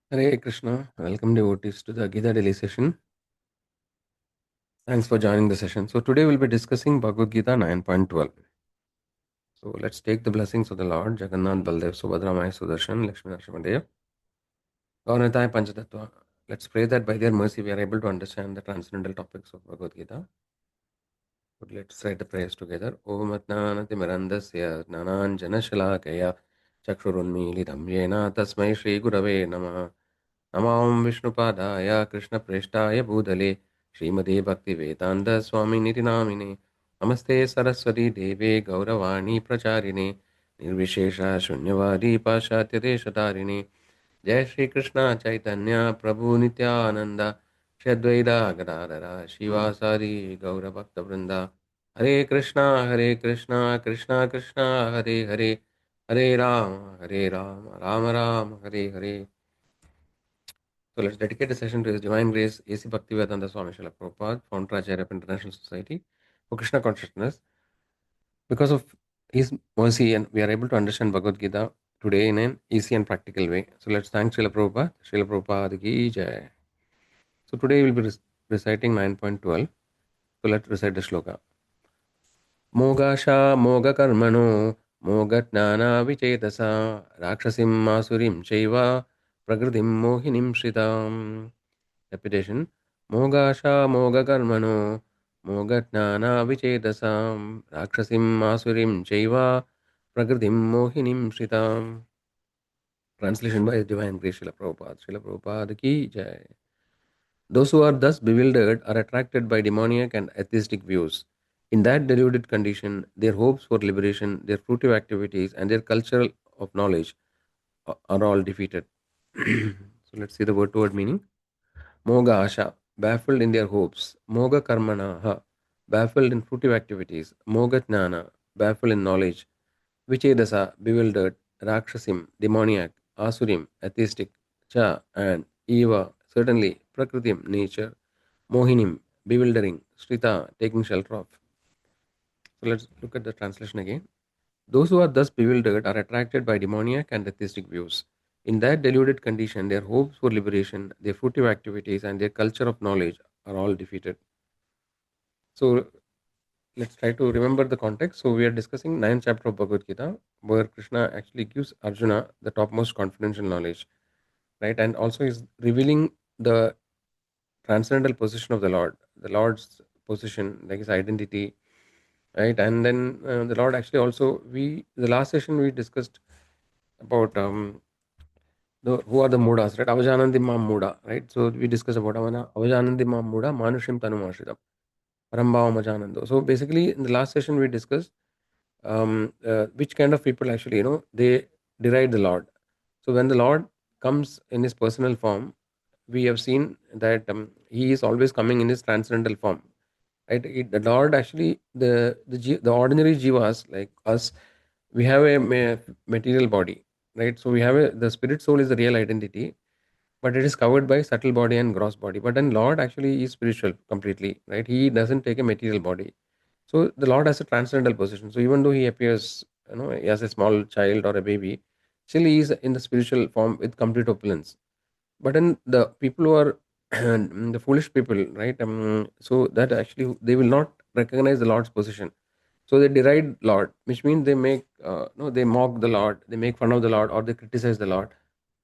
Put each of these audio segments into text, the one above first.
Hare Krishna, welcome devotees to the Gita Daily session. Thanks for joining the session. So, today we'll be discussing Bhagavad Gita 9.12. So, let's take the blessings of the Lord Jagannath Baldev Subhadra Maya Sudarshan Lakshmi Narasimhadev Gauranitai Panchatattva. Let's pray that by their mercy we are able to understand the transcendental topics of Bhagavad Gita. So, let's write the prayers together. Om Atnanati Mirandasya Nananjana Shalakaya Chakshurunmilidam Yena Tasmai Shri Gurave Namah नमां विष्णुपादाय कृष्णप्रेष्ठाय भूतले श्रीमते भक्तिवेदान्त स्वामिनिति नामिने नमस्ते सरस्वती देवे गौरवाणी प्रचारिणे निर्विशेष शून्यवादी पाश्चात्यदेशतारिणे जय श्री कृष्ण चैतन्य प्रभु नित्यानंद श्री गदाधर शिवासादि गौरभक्तवृंद हरे Krishna Krishna Krishna Hare Hare Hare Ram Ram Ram Hare Hare. So let's dedicate the session to His Divine Grace, A.C. Bhaktivedanta Swami Srila Prabhupada, founder Acharya of International Society for Krishna Consciousness. Because of His mercy, and we are able to understand Bhagavad Gita today in an easy and practical way. So let's thank Srila Prabhupada. Srila Prabhupada ki jai. So today we'll be reciting 9.12. So let's recite the shloka. Mogasha moga karmano mogatnana vichedasa rakshasim masurim chaiva prakritim mohinim shritam. Repetition. Mogasha mogakarmano mogatnana vichedasam rakshasim asurim chaiva prakritim mohinim shritam. Translation by His Divine Grace Srila Prabhupada. Srila Prabhupada ki jai. Those who are thus bewildered are attracted by demoniac and atheistic views. In that deluded condition, their hopes for liberation, their fruitive activities, and their culture of knowledge are all defeated. So let's see the word to word meaning. Moga Asha, baffled in their hopes. Moga Karmana, baffled in fruitive activities. Moga Jnana, baffled in knowledge. Vichedasa, bewildered. Rakshasim, demoniac. Asurim, atheistic. Cha, and Eva, certainly. Prakritim, nature. Mohinim, bewildering. Shrita, taking shelter of. So let's look at the translation again. Those who are thus bewildered are attracted by demoniac and atheistic views. In that deluded condition, their hopes for liberation, their fruitive activities, and their culture of knowledge are all defeated. So let's try to remember the context. So we are discussing 9th chapter of Bhagavad Gita, where Krishna actually gives Arjuna the topmost confidential knowledge, right? And also is revealing the transcendental position of the Lord's position, like his identity, right? And then the Lord actually also the last session we discussed about who are the mudas, right? Avajanandi Mam Muda, right? So we discussed about Avajanandi Mam Muda, Manushim Tanumashridam, Parambhava Majanando. So basically, in the last session, we discussed which kind of people actually, they deride the Lord. So when the Lord comes in his personal form, we have seen that he is always coming in his transcendental form, right? The Lord actually, the ordinary jivas like us, we have a material body, right? So we have the spirit soul is the real identity, but it is covered by subtle body and gross body. But then Lord actually is spiritual completely, right? He doesn't take a material body. So the Lord has a transcendental position. So even though he appears, as a small child or a baby, still he is in the spiritual form with complete opulence. But then the people who are the foolish people, right? So that actually they will not recognize the Lord's position. So they deride Lord, which means they make no, they mock the Lord, they make fun of the Lord, or they criticize the Lord.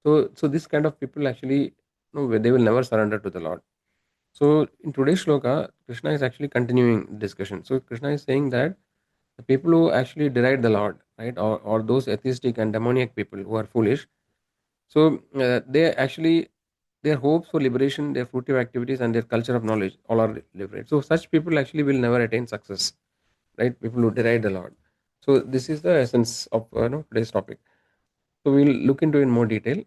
So this kind of people actually, they will never surrender to the Lord. So in today's shloka, Krishna is actually continuing the discussion. So Krishna is saying that the people who actually deride the Lord, right, or those atheistic and demoniac people who are foolish, so they actually their hopes for liberation, their fruitive activities, and their culture of knowledge all are liberate. So such people actually will never attain success, right? People who deride the Lord. So this is the essence of today's topic. So we'll look into it in more detail.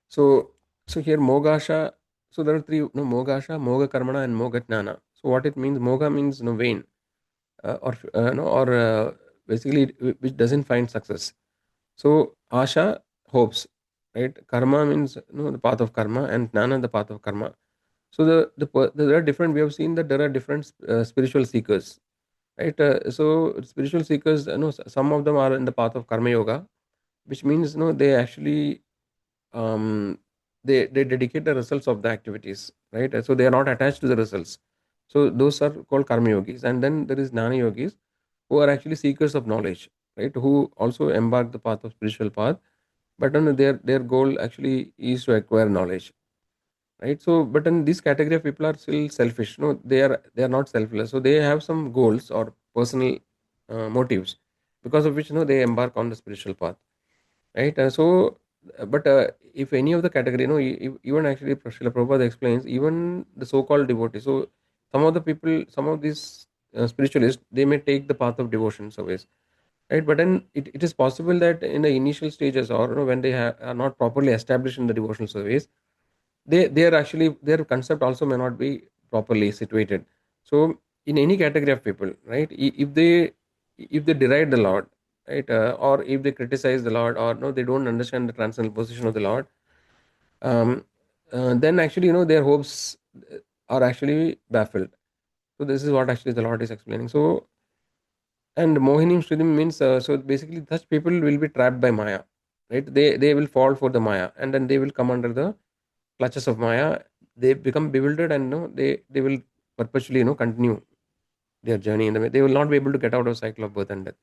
So here Mogasha. So there are three: Mogasha, Moga Karmana, and Moga Jnana. So what it means? Moga means vain, or basically which doesn't find success. So Asha, hopes, right? Karma means the path of karma, and Jnana the path of karma. So there are different. We have seen that there are different spiritual seekers, right? So spiritual seekers, some of them are in the path of karma yoga, which means they actually they dedicate the results of the activities, right? So they are not attached to the results. So those are called karma yogis. And then there is jnana yogis, who are actually seekers of knowledge, right? Who also embark the path of spiritual path, but their goal actually is to acquire knowledge, right? So but in this category of people are still selfish. No, they are not selfless, so they have some goals or personal motives, because of which they embark on the spiritual path, right? But if any of the category, even actually Srila Prabhupada explains, even the so-called devotees, so some of the people, some of these spiritualists, they may take the path of devotion service, right? But then it is possible that in the initial stages, or when they are not properly established in the devotional service, they are actually, their concept also may not be properly situated. So in any category of people, right, if they deride the Lord, right, or if they criticize the Lord, or no, they don't understand the transcendental position of the Lord, um, then actually their hopes are actually baffled. So this is what actually the Lord is explaining. So, and Mohinim Shridim means, so basically such people will be trapped by Maya, right? They will fall for the Maya, and then they will come under the clutches of Maya. They become bewildered, and they will perpetually continue their journey in the way. They will not be able to get out of cycle of birth and death.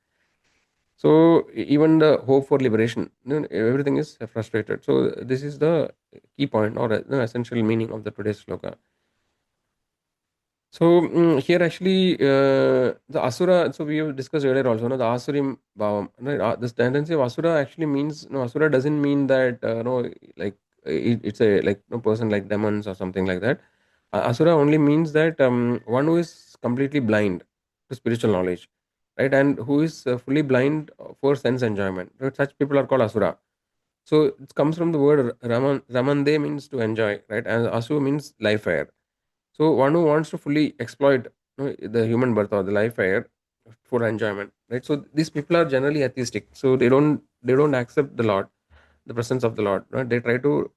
So even the hope for liberation, everything is frustrated. So this is the key point, or essential meaning of the today's sloka. So here actually the asura. So we have discussed earlier also. No, the asurim bhavam. Right? This tendency of asura actually means, no, asura doesn't mean that like it's a like no person like demons or something like that. Asura only means that one who is completely blind to spiritual knowledge, right, and who is fully blind for sense enjoyment. Right? Such people are called asura. So it comes from the word ramande means to enjoy, right, and asu means life air. So one who wants to fully exploit the human birth or the life air for enjoyment, right? So these people are generally atheistic. So they don't accept the Lord, the presence of the Lord. Right? They try to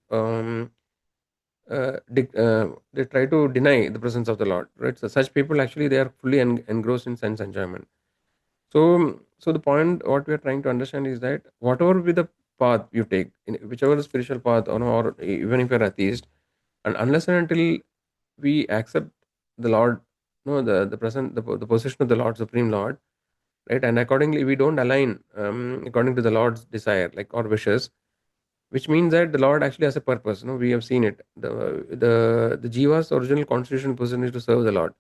deny the presence of the Lord. Right? So such people actually they are fully engrossed in sense enjoyment. So the point what we are trying to understand is that whatever be the path you take, in whichever the spiritual path, or even if you're atheist, and unless and until we accept the Lord, no, the present, the position of the Lord, Supreme Lord, right, and accordingly we don't align according to the Lord's desire, like, or wishes, which means that the Lord actually has a purpose. We have seen it. The jiva's original constitutional position is to serve the Lord,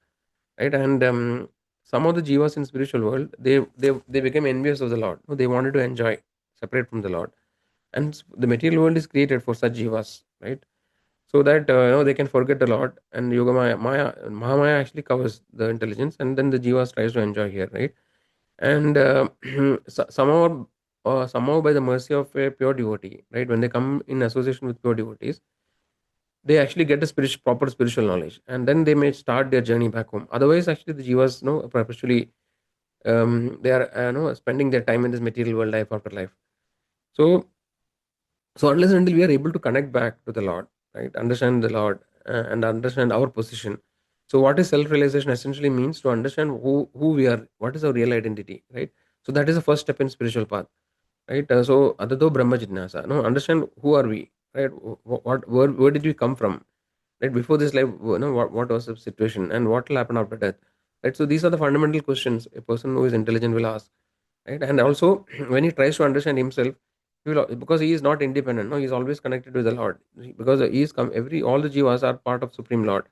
right, and some of the jivas in spiritual world, they became envious of the Lord. No, they wanted to enjoy separate from the Lord, and the material world is created for such jivas, right? So that they can forget the Lord, and yoga maya mahamaya actually covers the intelligence, and then the jivas tries to enjoy here, right? And somehow by the mercy of a pure devotee, right, when they come in association with pure devotees, they actually get the proper spiritual knowledge, and then they may start their journey back home. Otherwise actually the jivas perpetually they are spending their time in this material world, life after life. So so unless and until we are able to connect back to the Lord, right, understand the Lord, and understand our position. So what is self-realization essentially means to understand who we are, what is our real identity, right? So that is the first step in spiritual path, right? So adato Brahma Jitnasa, no, understand who are we, right? Where did we come from, right? Before this life, what was the situation, and what will happen after death, right? So these are the fundamental questions a person who is intelligent will ask, right? And also when he tries to understand himself, because he is not independent, no, he is always connected with the Lord, because he is come every all the jivas are part of Supreme Lord.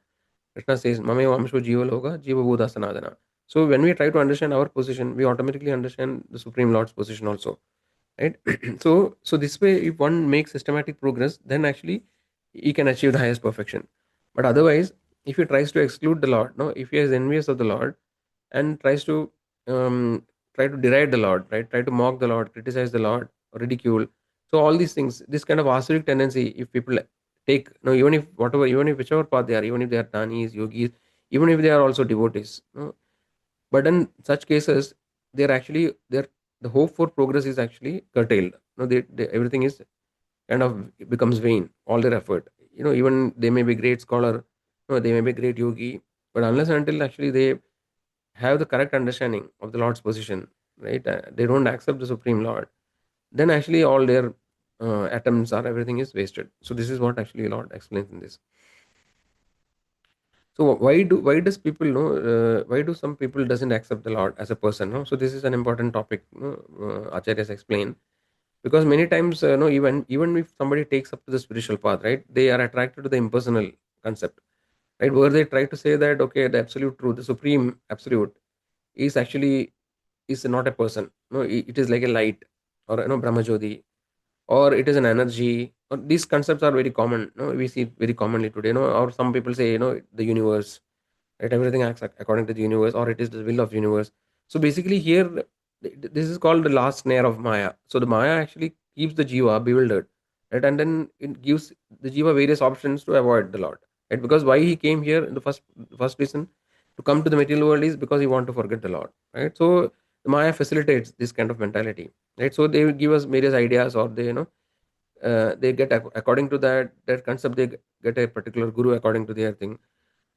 Krishna says mame vamsho jiva loga jiva buddha sanadana. So when we try to understand our position, we automatically understand the Supreme Lord's position also, right? So this way, if one makes systematic progress, then actually he can achieve the highest perfection. But otherwise, if he tries to exclude the Lord, no, if he is envious of the Lord, and tries to um, try to deride the Lord, right, try to mock the Lord, criticize the Lord, ridicule, so all these things, this kind of asuric tendency, if people take, even if whatever, even if whichever path they are, even if they are danis, yogis, even if they are also devotees, but in such cases, they're actually they're the hope for progress is actually curtailed. Everything is kind of becomes vain, all their effort. Even they may be great scholar, they may be great yogi, but unless and until actually they have the correct understanding of the Lord's position, right, they don't accept the Supreme Lord, then actually all their attempts or everything is wasted. So this is what actually Lord explains in this. So why does people know why do some people doesn't accept the Lord as a person? No? So this is an important topic. No? Acharyas explain, because many times no, even if somebody takes up to the spiritual path, right, they are attracted to the impersonal concept, right, where they try to say that okay, the absolute truth, the supreme absolute, is actually is not a person. No, it is like a light, or Brahmajodi, or it is an energy. Or these concepts are very common. No, we see it very commonly today. No, or some people say the universe, right? Everything acts according to the universe, or it is the will of universe. So basically, here this is called the last snare of Maya. So the Maya actually keeps the jiva bewildered, right? And then it gives the jiva various options to avoid the Lord, right? Because why he came here in the first reason to come to the material world is because he want to forget the Lord, right? So the Maya facilitates this kind of mentality, right? So they will give us various ideas, or they get according to that concept, they get a particular guru according to their thing.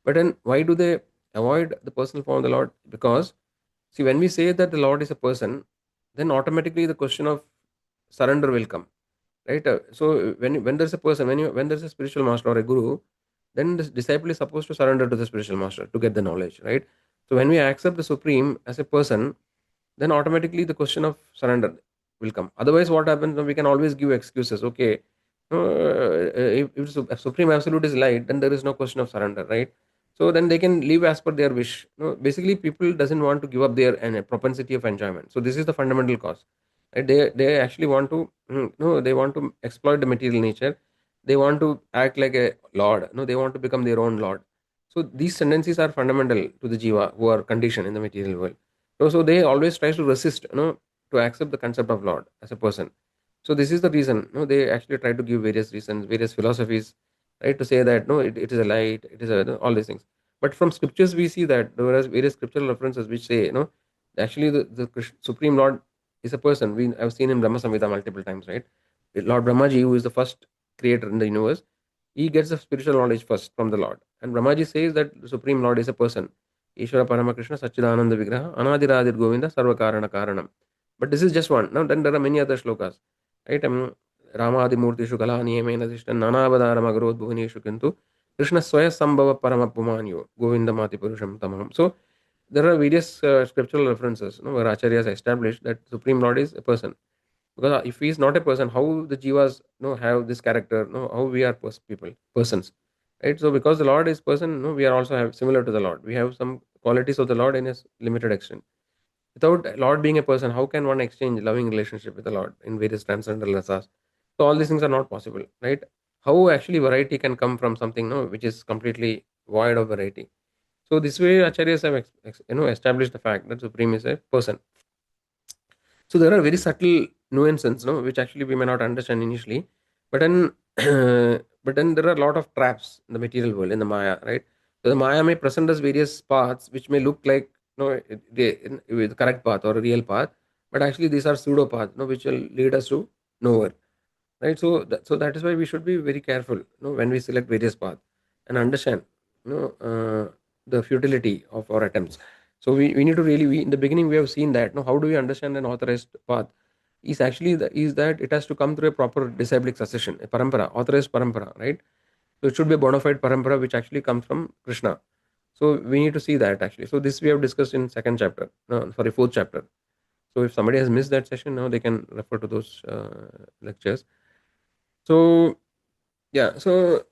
But then why do they avoid the personal form of the Lord? Because see, when we say that the Lord is a person, then automatically the question of surrender will come, right? So when there's a person, when there's a spiritual master or a guru, then the disciple is supposed to surrender to the spiritual master to get the knowledge, right? So when we accept the supreme as a person, then automatically the question of surrender will come. Otherwise, what happens? We can always give excuses. Okay, if supreme absolute is light, then there is no question of surrender, right? So then they can live as per their wish. Basically, people doesn't want to give up their propensity of enjoyment. So this is the fundamental cause. Right? They actually want to no, they want to exploit the material nature. They want to act like a lord. No, they want to become their own lord. So these tendencies are fundamental to the jiva who are conditioned in the material world. So they always try to resist, to accept the concept of Lord as a person. So this is the reason. They actually try to give various reasons, various philosophies, right, to say that no, it is a light, it is all these things. But from scriptures, we see that there are various scriptural references which say, actually the Supreme Lord is a person. We have seen in Brahma Samhita multiple times, right? Lord Brahmaji, who is the first creator in the universe, he gets the spiritual knowledge first from the Lord. And Brahmaji says that the Supreme Lord is a person. Ishvara Paramakrishna Sachidananda Vigraha Anadiradir Govinda Sarvakarana Karanam. But this is just one. Now then there are many other shlokas. Right? Ramadi Murtishu Kala Niyamena Dishtan Nanavadara Magarod Bhuvaneshu Kintu Krishna Swaya Sambhava Paramapumanyo Govinda Mati Purusham Tamam. So there are various scriptural references, where acharyas established that Supreme Lord is a person. Because if he is not a person, how the jivas have this character? How we are persons, right? So because the Lord is person, we are also have similar to the Lord. We have some qualities of the Lord in a limited extent. Without Lord being a person, how can one exchange loving relationship with the Lord in various transcendental rasas? So all these things are not possible, right? How actually variety can come from something which is completely void of variety? So this way, acharyas have established the fact that Supreme is a person. So there are very subtle nuances, which actually we may not understand initially, but then but then there are a lot of traps in the material world, in the Maya, right? So the Maya may present us various paths which may look like the correct path or a real path, but actually these are pseudo paths, which will lead us to nowhere, right? So that is why we should be very careful, when we select various paths and understand, the futility of our attempts. So we need to really, in the beginning we have seen that, how do we understand an authorized path? Is actually is that it has to come through a proper disciplic succession, a parampara, authorized parampara, right? So it should be a bona fide parampara which actually comes from Krishna. So we need to see that actually. So this we have discussed in second chapter, no, sorry, fourth chapter. So if somebody has missed that session, now they can refer to those lectures. So yeah, so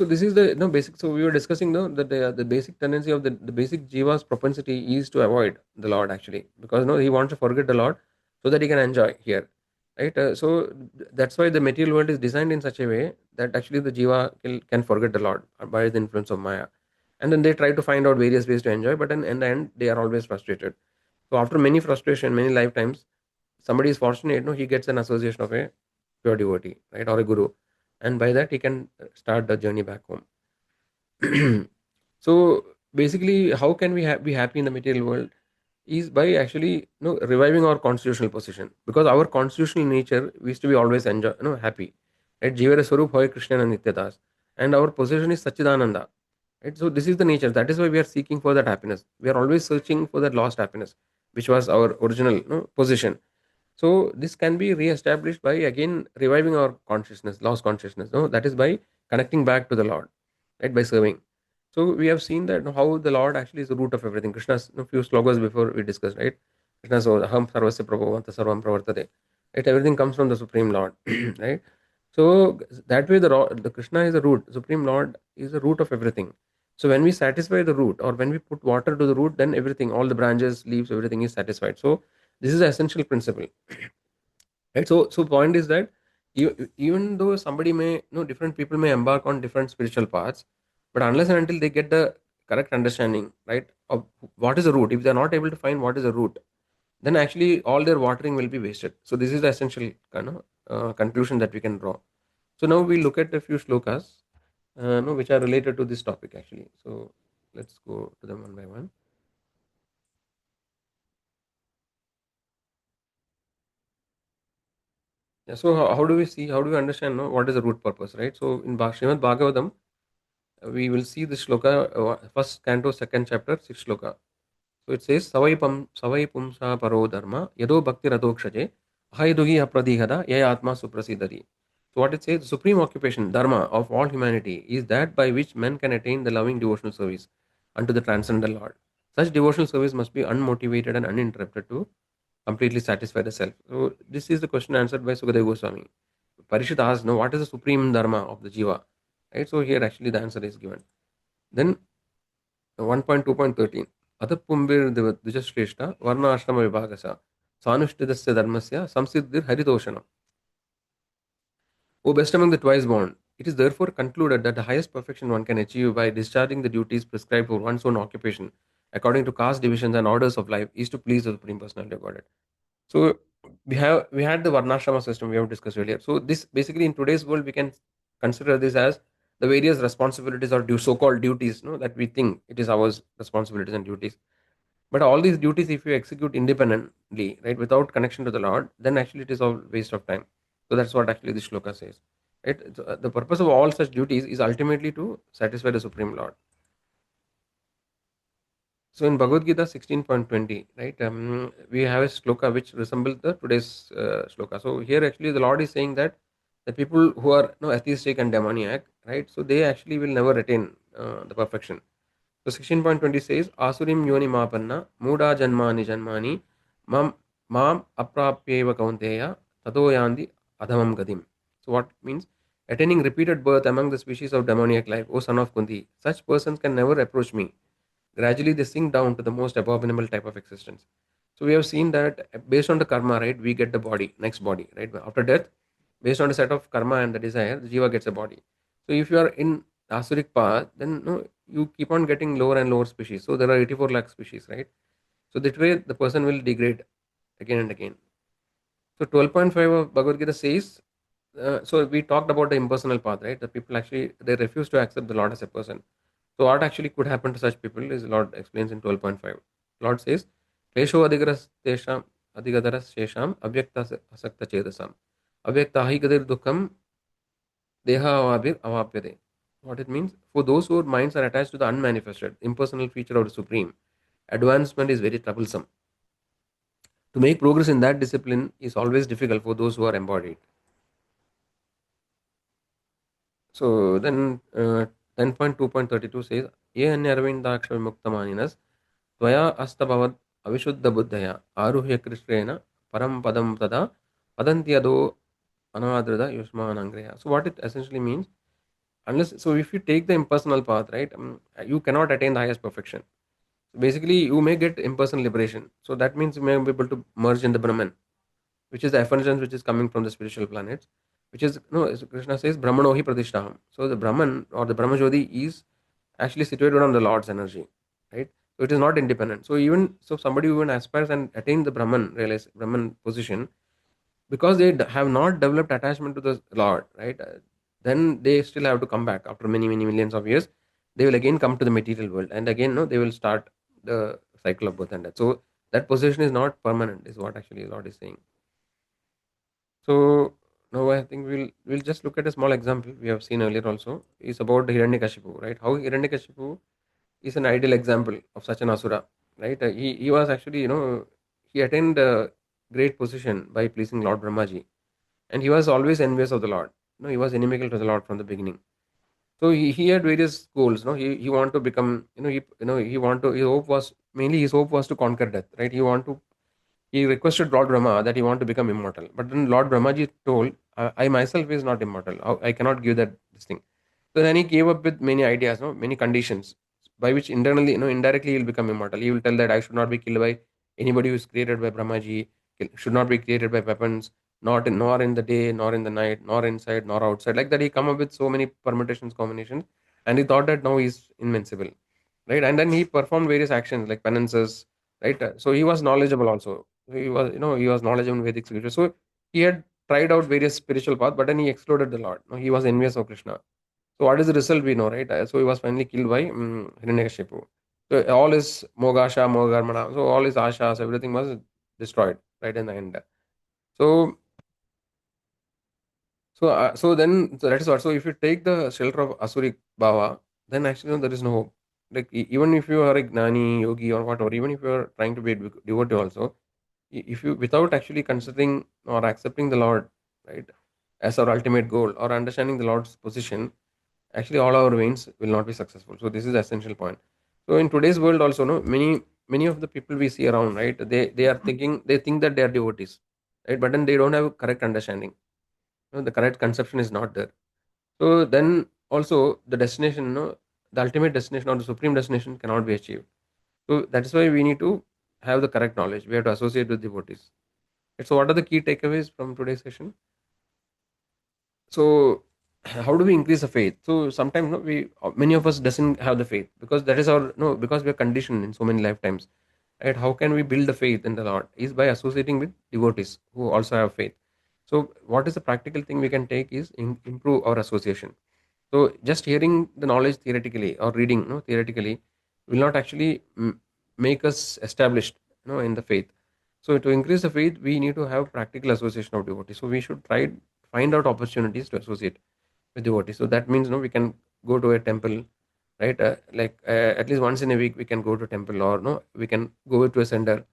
this is the basic. So we were discussing that the basic tendency of the basic jiva's propensity is to avoid the Lord actually, because he wants to forget the Lord so that he can enjoy here, right? So that's why the material world is designed in such a way that actually the jiva can forget the Lord by the influence of Maya, and then they try to find out various ways to enjoy, but in the end they are always frustrated. So after many frustration, many lifetimes, somebody is fortunate, he gets an association of a pure devotee, right, or a guru, and by that he can start the journey back home. So basically, how can we be happy in the material world is by actually reviving our constitutional position, because our constitutional nature is to be always enjoy happy, right? Jivara Swarup Hoy Krishna and Nityadas, and our position is Sachidananda, right? So this is the nature. That is why we are seeking for that happiness. We are always searching for that lost happiness. which was our original position. So this can be re-established by again reviving our consciousness, lost consciousness. No, that is by connecting back to the Lord, right? By serving. So we have seen that how the Lord actually is the root of everything. Krishna's few slokas before we discussed, right? Krishna so Aham Sarvasya Prabhavanta Sarvam Pravartate. Right? Everything comes from the Supreme Lord, right? So that way the Krishna is the root. Supreme Lord is the root of everything. So when we satisfy the root, or when we put water to the root, then everything, all the branches, leaves, everything is satisfied. So this is the essential principle, right? So point is that even though somebody may, different people may embark on different spiritual paths, but unless and until they get the correct understanding, right, of what is the root, if they are not able to find what is the root, then actually all their watering will be wasted. So this is the essential conclusion that we can draw. So now we look at a few shlokas, no, which are related to this topic actually. So let's go to them one by one. Yeah, so how do we see, how do we understand, no, what is the root purpose, right? So in Srimad Bhagavatam, we will see the shloka, first canto, second chapter, sixth shloka. So it says, Savai Pumsa Paro Dharma, Yado Bhakti Radhokshaje, Ahaidugi Apradihada, Yaya Atma Suprasidari. So what it says, the supreme occupation, Dharma, of all humanity is that by which men can attain the loving devotional service unto the transcendental Lord. Such devotional service must be unmotivated and uninterrupted to completely satisfy the self. So this is the question answered by Sukadeva Goswami. Parishit asked, no, what is the supreme dharma of the jiva? Right? So here actually the answer is given. Then 1.2.13. Atapumbir Dvijashreshta Varna Ashrama Vibhagasa Sanushtidasya Dharmasya Samsiddhir Haritoshanam. O best among the twice born, it is therefore concluded that the highest perfection one can achieve by discharging the duties prescribed for one's own occupation according to caste divisions and orders of life is to please the Supreme Personality of Godhead. So we had the Varnashrama system we have discussed earlier. So this basically in today's world we can consider this as the various responsibilities or so-called duties, that we think it is our responsibilities and duties. But all these duties, if you execute independently, right, without connection to the Lord, then actually it is all waste of time. So that's what actually this shloka says. Right? So, the purpose of all such duties is ultimately to satisfy the Supreme Lord. So in Bhagavad Gita 16.20, right, we have a shloka which resembles the today's shloka. So here actually the Lord is saying that the people who are atheistic and demoniac, right, so they actually will never attain the perfection. So 16.20 says, Asurim yoni mapanna muda janmani janmani mam aprapyeva kaunteya tato yandi adhamam gadim. So what it means? Attaining repeated birth among the species of demoniac life, O son of Kunti, such persons can never approach me. Gradually they sink down to the most abominable type of existence. So we have seen that based on the karma, right, we get the body, next body, right? After death, based on the set of karma and the desire, the jiva gets a body. So if you are in Asuric path, then you keep on getting lower and lower species. So there are 84 lakh species, right? So that way the person will degrade again and again. So 12.5 of Bhagavad Gita says, so we talked about the impersonal path, right? The people actually, they refuse to accept the Lord as a person. So what actually could happen to such people is Lord explains in 12.5. Lord says, Klesho adigaras tesham adigadaras shesham avyakta asakta chedasam avyakta hi gadir dukkam deha avapyade. What it means? For those whose minds are attached to the unmanifested, impersonal feature of the Supreme, advancement is very troublesome. To make progress in that discipline is always difficult for those who are embodied. So then 10.2.32 says, Ye anyarvindaksha vimuktamaninas Tvaya astabhavad avishuddha buddhaya aruhya krishrena param padam tada padantyado anadrida yushmanangreya. So what it essentially means, unless, so if you take the impersonal path, right, you cannot attain the highest perfection. So basically you may get impersonal liberation. So that means you may be able to merge in the Brahman, which is the effulgence which is coming from the spiritual planets, which is, as Krishna says, Brahmanohi Pradishtaham. So the Brahman or the Brahmajyoti is actually situated on the Lord's energy, right? So it is not independent. So even so, somebody who even aspires and attain the Brahman position, because they have not developed attachment to the Lord, right? Then they still have to come back after many many millions of years. They will again come to the material world, and again, no, they will start the cycle of birth and death. So that position is not permanent, is what actually Lord is saying. So now I think we'll just look at a small example we have seen earlier also. Is about Hiranyakashipu, right? How Hiranyakashipu is an ideal example of such an asura, right? He was actually, he attained a great position by pleasing Lord Brahmaji, and he was always envious of the Lord. No, he was inimical to the Lord from the beginning. So he had various goals. No, he wanted to become. He want to. His hope was mainly his hope was to conquer death. Right. He requested Lord Brahma that he want to become immortal. But then Lord Brahmaji told, I myself is not immortal. I cannot give that this thing. So then he came up with many ideas, no, many conditions by which internally, indirectly he will become immortal. He will tell that I should not be killed by anybody who is created by Brahmaji, should not be created by weapons, nor in the day, nor in the night, nor inside, nor outside. Like that, he come up with so many permutations, combinations, and he thought that now he's invincible, right? And then he performed various actions like penances, right? So he was knowledgeable also. He was knowledgeable in Vedic scripture. So he had tried out various spiritual paths, but then he excluded the Lord. He was envious of Krishna. So what is the result we know, right? So he was finally killed by Hiranyakashipu. So all his Mogasha, Mogarmana, so all his ashas, everything was destroyed right in the end. So so that is what. So if you take the shelter of Asuric Bhava, then actually there is no hope. Like even if you are a Gnani, Yogi or whatever, even if you are trying to be a devotee also, if you without actually considering or accepting the Lord, right, as our ultimate goal or understanding the Lord's position, actually all our veins will not be successful. So this is the essential point. So in today's world also, no, many of the people we see around, right, they think that they are devotees, right, but then they don't have correct understanding. The correct conception is not there. So then also the destination, the ultimate destination or the supreme destination cannot be achieved. So that's why we need to have the correct knowledge. We have to associate with devotees. So what are the key takeaways from today's session? So how do we increase the faith? So sometimes, we many of us doesn't have the faith because that is our, because we are conditioned in so many lifetimes, right? How can we build the faith in the Lord? Is by associating with devotees who also have faith. So what is the practical thing we can take is improve our association. So just hearing the knowledge theoretically or reading, theoretically, will not actually make us established, in the faith. So to increase the faith, we need to have practical association of devotees. So we should try find out opportunities to associate with devotees. So that means, we can go to a temple, right? At least once in a week, we can go to temple, or no, we can go to a center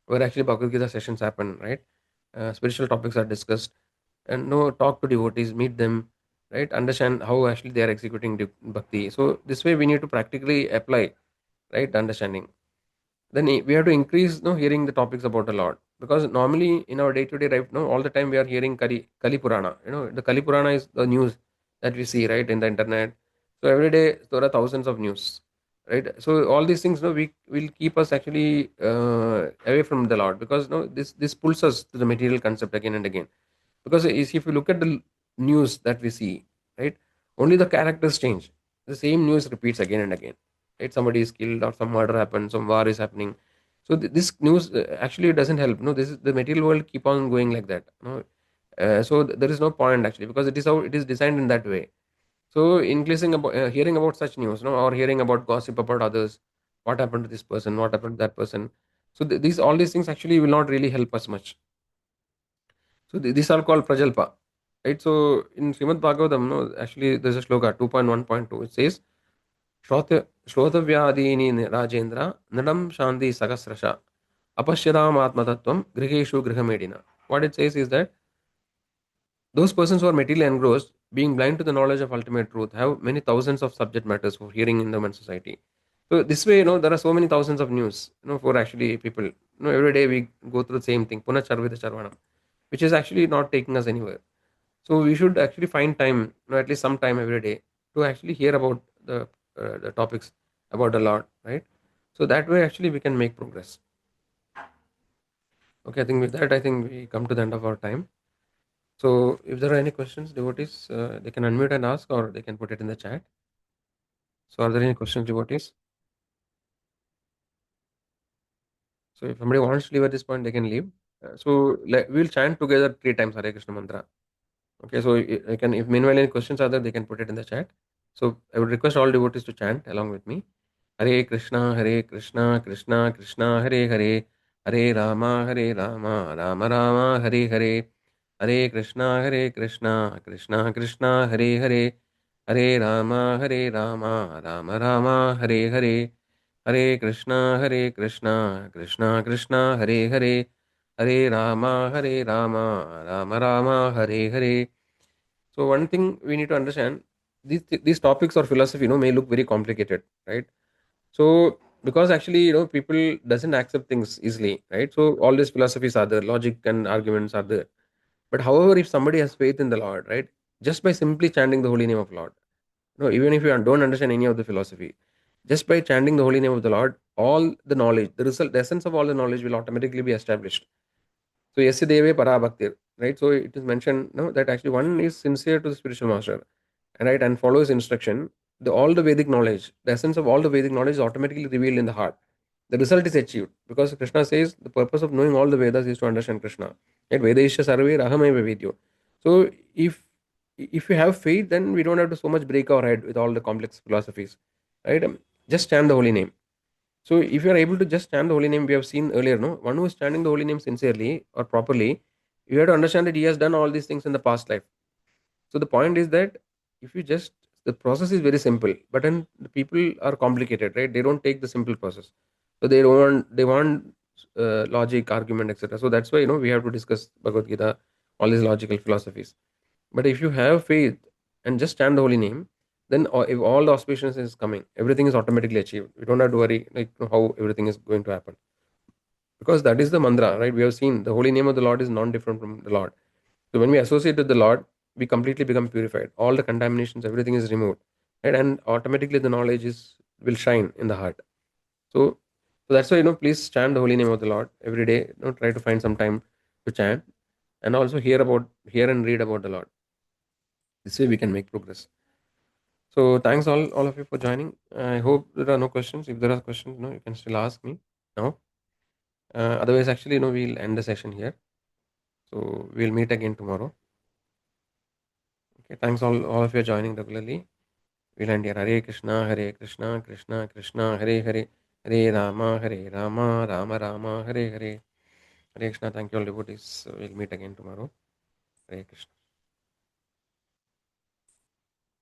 where actually Bhagavad Gita sessions happen, right? Spiritual topics are discussed, and talk to devotees, meet them, right? Understand how actually they are executing bhakti. So this way, we need to practically apply, right, understanding. Then we have to increase, hearing the topics about the Lord, because normally in our day-to-day life, all the time we are hearing Kali Purana. The Kali Purana is the news that we see, right, in the internet. So every day there are thousands of news, right? So all these things, we will keep us actually away from the Lord, because this pulls us to the material concept again and again. Because if you look at the news that we see, right, only the characters change. The same news repeats again and again, right? Somebody is killed or some murder happens, some war is happening. So this news actually doesn't help. No, this is the material world keep on going like that. No, so there is no point actually, because it is how it is designed in that way. So increasing about hearing about such news, or hearing about gossip about others, what happened to this person, what happened to that person. So these all these things actually will not really help us much. So these are called prajalpa, right? So in Srimad Bhagavatam, no, actually there's a shloka 2.1.2. It says, Shrotavyadini Rajendra Nadam Shanti Sagasrasha Apashyadam Atmatattvam Griheshu Grihamedina. What it says is that those persons who are materially engrossed, being blind to the knowledge of ultimate truth, have many thousands of subject matters for hearing in the human society. So this way, there are so many thousands of news, for actually people. Every day we go through the same thing, Puna Charvita Charvanam, which is actually not taking us anywhere. So we should actually find time, at least some time every day, to actually hear about the topics about the Lord, right? So that way, actually, we can make progress. Okay, I think with that, I think we come to the end of our time. So if there are any questions, devotees, they can unmute and ask, or they can put it in the chat. So are there any questions, devotees? So if somebody wants to leave at this point, they can leave. We'll chant together 3 times Hare Krishna mantra. Okay, so I can, if meanwhile any questions are there, they can put it in the chat. So I would request all devotees to chant along with me. Hare Krishna, Hare Krishna, Krishna Krishna, Hare Hare, Hare Rama, Hare Rama, Rama Rama, Hare Hare, Hare Krishna, Hare Krishna, Krishna Krishna, Hare Hare, Hare Rama, Hare Rama, Rama Rama, Hare Hare. Hare Krishna, Krishna Krishna, Hare Hare, Hare Rama, Rama Rama, Hare Hare. So one thing we need to understand, these topics or philosophy, may look very complicated, right? So because actually, people doesn't accept things easily, right? So all these philosophies are there, logic and arguments are there. But however, if somebody has faith in the Lord, right, just by simply chanting the holy name of Lord, even if you don't understand any of the philosophy, just by chanting the holy name of the Lord, all the knowledge, the result, the essence of all the knowledge will automatically be established. So Yasyadeve Parabhaktir, right? So it is mentioned, that actually one is sincere to the spiritual master, right, and follows instruction. All the Vedic knowledge, the essence of all the Vedic knowledge is automatically revealed in the heart. The result is achieved because Krishna says the purpose of knowing all the Vedas is to understand Krishna. Right? Vedesha sarve rahamaiva vidyo. So if you have faith, then we don't have to so much break our head with all the complex philosophies, right? Just chant the holy name. So if you are able to just chant the holy name, we have seen earlier, no, one who is chanting the holy name sincerely or properly, you have to understand that he has done all these things in the past life. So the point is that if you just the process is very simple, but then the people are complicated, right? They don't take the simple process, so they want logic, argument, etc. So that's why we have to discuss Bhagavad Gita, all these logical philosophies. But if you have faith and just stand the holy name, then if all the auspicious is coming, everything is automatically achieved. We don't have to worry like how everything is going to happen because that is the mantra, right? We have seen the holy name of the Lord is non-different from the Lord. So when we associate with the Lord, we completely become purified. All the contaminations, everything is removed, right? And automatically the knowledge is will shine in the heart. So that's why please chant the holy name of the Lord every day. Try to find some time to chant and also hear and read about the Lord. This way we can make progress. So thanks all of you for joining. I hope there are no questions. If there are questions, you can still ask me now. Otherwise, actually, we'll end the session here. So we'll meet again tomorrow. Okay, thanks all of you joining regularly. We'll end here. Hare Krishna, Krishna Krishna, Hare Hare, Hare Rama, Rama Rama, Hare Hare. Hare Krishna. Thank you all devotees. So we'll meet again tomorrow. Hare Krishna.